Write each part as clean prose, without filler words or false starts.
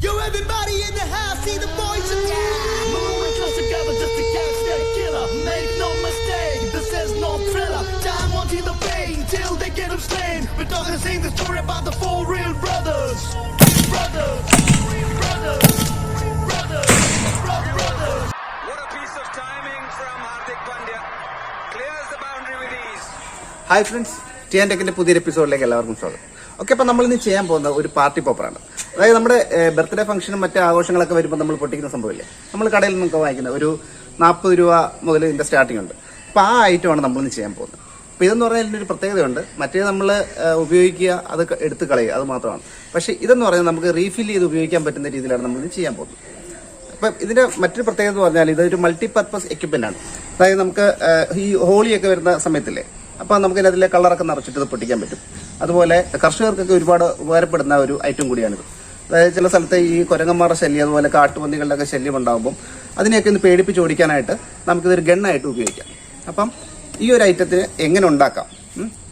Yo, everybody in the house, see the boys again. Moving close together just to catch that killer. Make no mistake, this is no thriller. Time won't see the pain till they get him slain. We're talking to sing the story about the four real brothers. Brothers, brothers, brothers, brothers. What a piece of timing from Hardik Pandya. Clears the boundary with ease. Hi friends, Tiyan Techന്റെ പുതിയൊരു എപ്പിസോഡിലേക്ക് എല്ലാവർക്കും സ്വാഗതം. Okay, അപ്പോൾ നമ്മൾ ഇന്ന് ചെയ്യാൻ പോകുന്ന ഒരു പാർട്ടി പോപ്പറാണ്. അതായത് നമ്മുടെ ബർത്ത്ഡേ ഫംഗ്ഷനും മറ്റ് ആഘോഷങ്ങളൊക്കെ വരുമ്പോൾ നമ്മൾ പൊട്ടിക്കുന്ന സംഭവമില്ലേ, നമ്മൾ കടയിൽ നിന്നൊക്കെ വാങ്ങിക്കുന്ന ഒരു 40 രൂപ മുതൽ ഇതിന്റെ സ്റ്റാർട്ടിംഗ് ഉണ്ട്. അപ്പോൾ ആ ഐറ്റമാണ് നമ്മളിന്ന് ചെയ്യാൻ പോകുന്നത്. അപ്പോൾ ഇതെന്ന് പറഞ്ഞാൽ ഇതിൻ്റെ ഒരു പ്രത്യേകതയുണ്ട്. മറ്റേ നമ്മൾ ഉപയോഗിക്കുക, അത് എടുത്ത് കളയുക, അത് മാത്രമാണ്. പക്ഷേ ഇതെന്ന് പറയുന്നത് നമുക്ക് റീഫിൽ ചെയ്ത് ഉപയോഗിക്കാൻ പറ്റുന്ന രീതിയിലാണ് നമ്മളിത് ചെയ്യാൻ പോകുന്നത്. അപ്പം ഇതിന്റെ മറ്റൊരു പ്രത്യേകത എന്ന് പറഞ്ഞാൽ ഇതൊരു മൾട്ടിപർപ്പസ് എക്യുപ്മെന്റ് ആണ്. അതായത് നമുക്ക് ഈ ഹോളിയൊക്കെ വരുന്ന സമയത്തില്ലേ, അപ്പോൾ നമുക്ക് അതിലെ കളറൊക്കെ നിറച്ചിട്ട് ഇത് പൊട്ടിക്കാൻ പറ്റും. അതുപോലെ കർഷകർക്കൊക്കെ ഒരുപാട് ഉപകാരപ്പെടുന്ന ഒരു ഐറ്റം കൂടിയാണിത്. അതായത് ചില സ്ഥലത്ത് ഈ കുരങ്ങന്മാരുടെ ശല്യം, അതുപോലെ കാട്ടുപന്നികളുടെയൊക്കെ ശല്യം ഉണ്ടാകുമ്പോൾ അതിനെയൊക്കെ ഒന്ന് പേടിപ്പിച്ച് ഓടിക്കാനായിട്ട് നമുക്കിതൊരു ഗണ്ണായിട്ട് ഉപയോഗിക്കാം. അപ്പം ഈ ഒരു ഐറ്റത്തിന് എങ്ങനെ ഉണ്ടാക്കാം,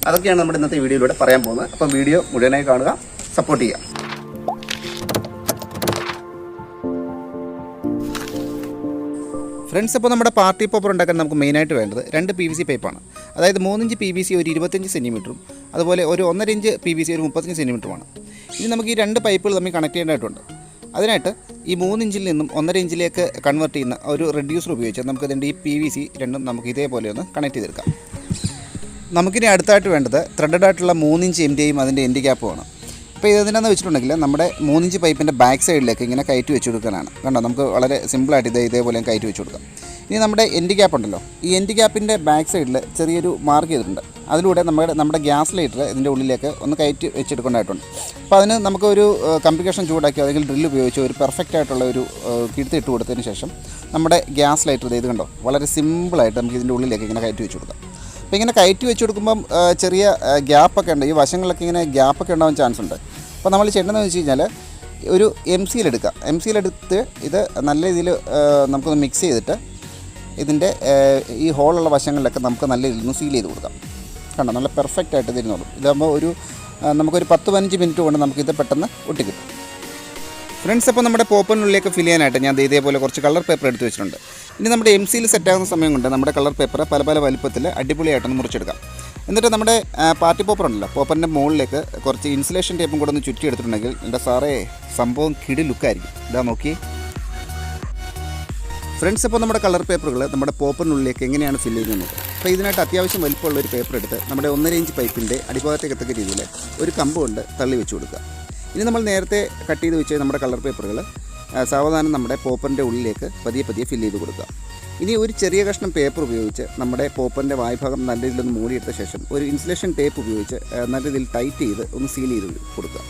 അതൊക്കെയാണ് നമ്മുടെ ഇന്നത്തെ വീഡിയോയിലൂടെ പറയാൻ പോകുന്നത്. അപ്പം വീഡിയോ മുഴുവനായി കാണുക, സപ്പോർട്ട് ചെയ്യുക. ഫ്രണ്ട്സ്, അപ്പോൾ നമ്മുടെ പാർട്ടി പോപ്പർ ഉണ്ടാക്കാൻ നമുക്ക് മെയിനായിട്ട് വേണ്ടത് 2 PVC പൈപ്പാണ്. അതായത് 3 ഇഞ്ച് PVC ഒരു 25 സെൻറ്റിമീറ്ററും അതുപോലെ ഒരു 1.5 ഇഞ്ച് PVC ഒരു 35 സെൻറ്റിമീറ്ററുമാണ്. ഇനി നമുക്ക് ഈ 2 പൈപ്പുകൾ തമ്മിൽ കണക്ട് ചെയ്യേണ്ടതായിട്ടുണ്ട്. അതിനായിട്ട് ഈ 3 ഇഞ്ചിൽ നിന്നും 1.5 ഇഞ്ചിലേക്ക് കൺവേർട്ട് ചെയ്യുന്ന ഒരു റെഡ്യൂസർ ഉപയോഗിച്ച് നമുക്ക് ഇതിൻ്റെ ഈ PVC രണ്ടും നമുക്ക് ഇതേപോലെ ഒന്ന് കണക്ട് ചെയ്തെടുക്കാം. നമുക്കിനി അടുത്തായിട്ട് വേണ്ടത് ത്രെഡഡ് ആയിട്ടുള്ള 3 ഇഞ്ച് MDയും അതിൻ്റെ എൻഡ് ക്യാപ്പുമാണ്. അപ്പോൾ ഇതെന്തിനാണെന്ന് വെച്ചിട്ടുണ്ടെങ്കിൽ നമ്മുടെ 3 ഇഞ്ച് പൈപ്പിൻ്റെ ബാക്ക് സൈഡിലേക്ക് ഇങ്ങനെ കയറ്റി വെച്ച് കൊടുക്കാനാണ്. കണ്ടോ, നമുക്ക് വളരെ സിമ്പിളായിട്ട് ഇതേപോലെ കയറ്റി വെച്ച് കൊടുക്കാം. ഇനി നമ്മുടെ എൻഡ് ക്യാപ്പ് ഉണ്ടല്ലോ, ഈ എൻഡ് ക്യാപ്പിൻ്റെ ബാക്ക് സൈഡിൽ ചെറിയൊരു മാർക്ക് ചെയ്തിട്ടുണ്ട്. അതിലൂടെ നമ്മുടെ ഗ്യാസ് ലൈറ്റർ ഇതിൻ്റെ ഉള്ളിലേക്ക് ഒന്ന് കയറ്റി വെച്ചെടുക്കേണ്ടതായിട്ടുണ്ട്. അപ്പോൾ അതിന് നമുക്കൊരു കമ്പിക്കേഷൻ ചൂടാക്കി അല്ലെങ്കിൽ ഡ്രില്ല് ഉപയോഗിച്ച് ഒരു പെർഫെക്റ്റ് ആയിട്ടുള്ള ഒരു കിഴുത്ത് ഇട്ട് കൊടുത്തതിന് ശേഷം നമ്മുടെ ഗ്യാസ് ലൈറ്റർ ഇത് കണ്ടോ വളരെ സിമ്പിളായിട്ട് നമുക്ക് ഇതിൻ്റെ ഉള്ളിലേക്ക് ഇങ്ങനെ കയറ്റി വെച്ച് കൊടുക്കാം. അപ്പോൾ ഇങ്ങനെ കയറ്റി വെച്ച് കൊടുക്കുമ്പം ചെറിയ ഗ്യാപ്പൊക്കെ ഉണ്ട്, ഈ വശങ്ങളിലൊക്കെ ഇങ്ങനെ ഗ്യാപ്പൊക്കെ ഉണ്ടാവാൻ ചാൻസ് ഉണ്ട്. അപ്പോൾ നമ്മൾ ചെയ്യേണ്ടതെന്ന് വെച്ച് കഴിഞ്ഞാൽ ഒരു MCL എടുക്കുക. MCL എടുത്ത് ഇത് നല്ല രീതിയിൽ നമുക്കൊന്ന് മിക്സ് ചെയ്തിട്ട് ഇതിൻ്റെ ഈ ഹോളുള്ള വശങ്ങളിലൊക്കെ നമുക്ക് നല്ല രീതിയിൽ ഒന്ന് സീൽ ചെയ്ത് കൊടുക്കാം. കണ്ടോ, നല്ല പെർഫെക്റ്റ് ആയിട്ട് തരുന്നുള്ളൂ. ഇതാകുമ്പോൾ നമുക്കൊരു 10-15 മിനിറ്റ് കൊണ്ട് നമുക്കിത് പെട്ടെന്ന് ഒട്ടിക്കിട്ടും. ഫ്രണ്ട്സ്, അപ്പോൾ നമ്മുടെ പോപ്പറിനുള്ളിലേക്ക് ഫിൽ ചെയ്യാനായിട്ട് ഞാൻ ഇതേപോലെ കുറച്ച് കളർ പേപ്പർ എടുത്ത് വെച്ചിട്ടുണ്ട്. ഇനി നമ്മുടെ MCL സെറ്റാകുന്ന സമയം കൊണ്ട് നമ്മുടെ കളർ പേപ്പർ പല പല വലുപ്പത്തിൽ അടിപൊളിയായിട്ടൊന്ന് മുറിച്ചെടുക്കാം. എന്നിട്ട് നമ്മുടെ പാർട്ടി പോപ്പർ ഉണ്ടല്ലോ, പോപ്പറിൻ്റെ മുകളിലേക്ക് കുറച്ച് ഇൻസുലേഷൻ ടേപ്പും കൂടെ ഒന്ന് ചുറ്റി എടുത്തിട്ടുണ്ടെങ്കിൽ എൻ്റെ സാറേ സംഭവം കിടി ലുക്കായിരിക്കും. ഇതാ നോക്കി ഫ്രണ്ട്സ്. അപ്പോൾ നമ്മുടെ കളർ പേപ്പറുകൾ നമ്മുടെ പോപ്പറിനുള്ളിലേക്ക് എങ്ങനെയാണ് ഫില്ല് ചെയ്യുന്നത്. അപ്പോൾ ഇതിനായിട്ട് അത്യാവശ്യം വലിപ്പമുള്ള ഒരു പേപ്പർ എടുത്ത് നമ്മുടെ 1.5 ഇഞ്ച് പൈപ്പിൻ്റെ അടിഭാഗത്തേക്ക് എത്തക്ക രീതിയിൽ ഒരു കമ്പ് കൊണ്ട് തള്ളി വെച്ച് കൊടുക്കുക. ഇനി നമ്മൾ നേരത്തെ കട്ട് ചെയ്ത് വെച്ച് നമ്മുടെ കളർ പേപ്പറുകൾ സാവധാനം നമ്മുടെ പോപ്പറിൻ്റെ ഉള്ളിലേക്ക് പതിയെ ഫില്ല് ചെയ്ത് കൊടുക്കുക. ഇനി ഒരു ചെറിയ കഷ്ണം പേപ്പർ ഉപയോഗിച്ച് നമ്മുടെ പോപ്പറിൻ്റെ വായ്ഭാഗം നല്ല രീതിയിലൊന്ന് മൂടിയെടുത്ത ശേഷം ഒരു ഇൻസുലേഷൻ ടേപ്പ് ഉപയോഗിച്ച് നല്ല രീതിയിൽ ടൈറ്റ് ചെയ്ത് ഒന്ന് സീൽ ചെയ്ത് കൊടുക്കുക.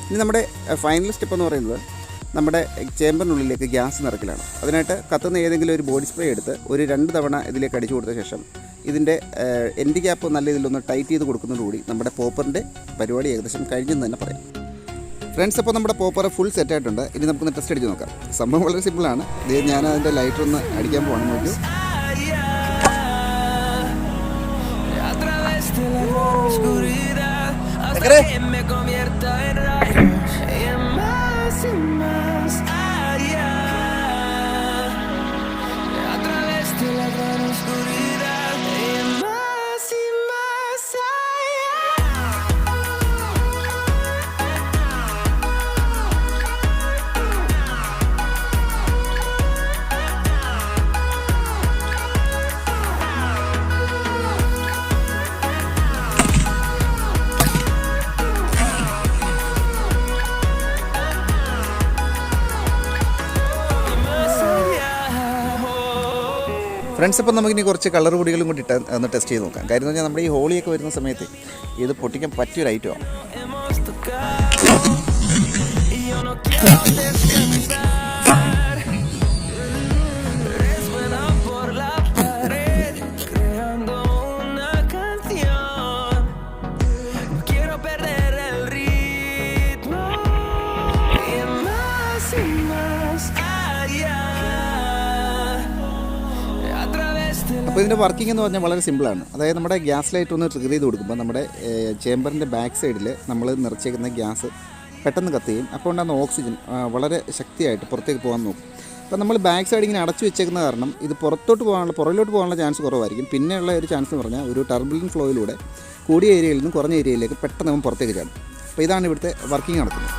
ഇനി നമ്മുടെ ഫൈനൽ സ്റ്റെപ്പ് എന്ന് പറയുന്നത് നമ്മുടെ ചേമ്പറിനുള്ളിലേക്ക് ഗ്യാസ് നിറയ്ക്കലാണ്. അതിനായിട്ട് കത്തുന്ന ഏതെങ്കിലും ഒരു ബോഡി സ്പ്രേ എടുത്ത് ഒരു 2 തവണ ഇതിലേക്ക് അടിച്ചു കൊടുത്ത ശേഷം ഇതിൻ്റെ എൻഡ് ക്യാപ്പ് നല്ല രീതിയിലൊന്ന് ടൈറ്റ് ചെയ്ത് കൊടുക്കുന്നതോടുകൂടി നമ്മുടെ പോപ്പറിൻ്റെ പരിപാടി ഏകദേശം കഴിഞ്ഞെന്ന് തന്നെ പറയാം. ഫ്രണ്ട്സ്, അപ്പോൾ നമ്മുടെ പോപ്പർ ഫുൾ സെറ്റായിട്ടുണ്ട്. ഇനി നമുക്കൊന്ന് ടെസ്റ്റ് അടിച്ച് നോക്കാം. സംഭവം വളരെ സിമ്പിളാണ്. ഇത് ഞാൻ അതിൻ്റെ ലൈറ്റർ ഒന്ന് അടിക്കാൻ പോകണം. നോക്കൂ, ഫ്രണ്ട്സ്. അപ്പോൾ നമുക്കിനി കുറച്ച് കളർ പൊടികളും കൂടി ഇട്ട് ഒന്ന് ടെസ്റ്റ് ചെയ്ത് നോക്കാം. കാര്യം എന്ന് പറഞ്ഞാൽ നമ്മുടെ ഈ ഹോളിയൊക്കെ വരുന്ന സമയത്ത് ഇത് പൊട്ടിക്കാൻ പറ്റിയൊരു ഐറ്റമാണ്. അപ്പോൾ ഇതിൻ്റെ വർക്കിംഗ് എന്ന് പറഞ്ഞാൽ വളരെ സിമ്പിളാണ്. അതായത് നമ്മുടെ ഗ്യാസ് ലൈറ്റ് ഒന്ന് ട്രിഗർ ചെയ്ത് കൊടുക്കുമ്പോൾ നമ്മുടെ ചേമ്പറിൻ്റെ ബാക്ക് സൈഡിൽ നമ്മൾ നിറച്ചേക്കുന്ന ഗ്യാസ് പെട്ടെന്ന് കത്തുകയും അപ്പോൾ ഉണ്ടാകുന്ന ഓക്സിജൻ വളരെ ശക്തിയായിട്ട് പുറത്തേക്ക് പോകാൻ നോക്കും. അപ്പോൾ നമ്മൾ ബാക്ക് സൈഡ് ഇങ്ങനെ അടച്ചു വെച്ചേക്കുന്ന കാരണം ഇത് പുറയിലോട്ട് പോകാനുള്ള ചാൻസ് കുറവായിരിക്കും. പിന്നെയുള്ള ഒരു ചാൻസ് എന്ന് പറഞ്ഞാൽ ഒരു ടർബുലൻറ്റ് ഫ്ലോയിലൂടെ കൂടിയ ഏരിയയിൽ നിന്നും കുറഞ്ഞ ഏരിയയിലേക്ക് പെട്ടെന്ന് അവൻ പുറത്തേക്ക് ചാടും. അപ്പോൾ ഇതാണ് ഇവിടുത്തെ വർക്കിംഗ് നടക്കുന്നത്.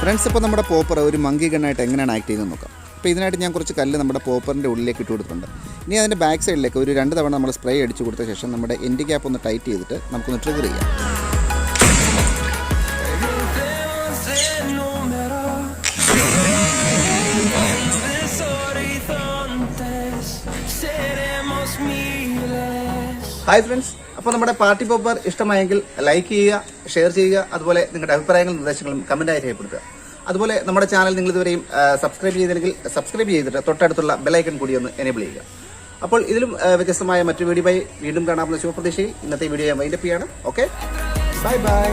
ഫ്രണ്ട്സ്, ഇപ്പോൾ നമ്മുടെ പോപ്പർ ഒരു മങ്കി ഗണ്ണായിട്ട് എങ്ങനെയാണ് ആക്ട് ചെയ്യുന്നത് നോക്കാം. അപ്പോൾ ഇതിനായിട്ട് ഞാൻ കുറച്ച് കല്ല് നമ്മുടെ പോപ്പറിൻ്റെ ഉള്ളിലേക്ക് ഇട്ട് കൊടുത്തിട്ടുണ്ട്. ഇനി അതിൻ്റെ ബാക്ക് സൈഡിലേക്ക് ഒരു 2 തവണ നമ്മൾ സ്പ്രേ അടിച്ചു കൊടുത്ത ശേഷം നമ്മുടെ എൻഡ് ക്യാപ്പ് ഒന്ന് ടൈറ്റ് ചെയ്തിട്ട് നമുക്കൊന്ന് ട്രിഗർ ചെയ്യാം. ഹായ് ഫ്രണ്ട്സ്, അപ്പോൾ നമ്മുടെ പാർട്ടി പോപ്പർ ഇഷ്ടമായെങ്കിൽ ലൈക്ക് ചെയ്യുക, ഷെയർ ചെയ്യുക, അതുപോലെ നിങ്ങളുടെ അഭിപ്രായങ്ങളും നിർദ്ദേശങ്ങളും കമൻറ്റായി രേഖപ്പെടുത്തുക. അതുപോലെ നമ്മുടെ ചാനൽ നിങ്ങൾ ഇതുവരെയും സബ്സ്ക്രൈബ് ചെയ്തില്ലെങ്കിൽ സബ്സ്ക്രൈബ് ചെയ്തിട്ട് തൊട്ടടുത്തുള്ള ബെല്ലൈക്കൺ കൂടി ഒന്ന് എനേബിൾ ചെയ്യുക. അപ്പോൾ ഇതിലും വ്യത്യസ്തമായ മറ്റൊരു വീഡിയോയുമായി വീണ്ടും കാണാമെന്ന ശുഭപ്രതീക്ഷയിൽ ഇന്നത്തെ വീഡിയോ ഞാൻ വൈൻഡപ്പ് ചെയ്യാണ്. Okay, bye bye.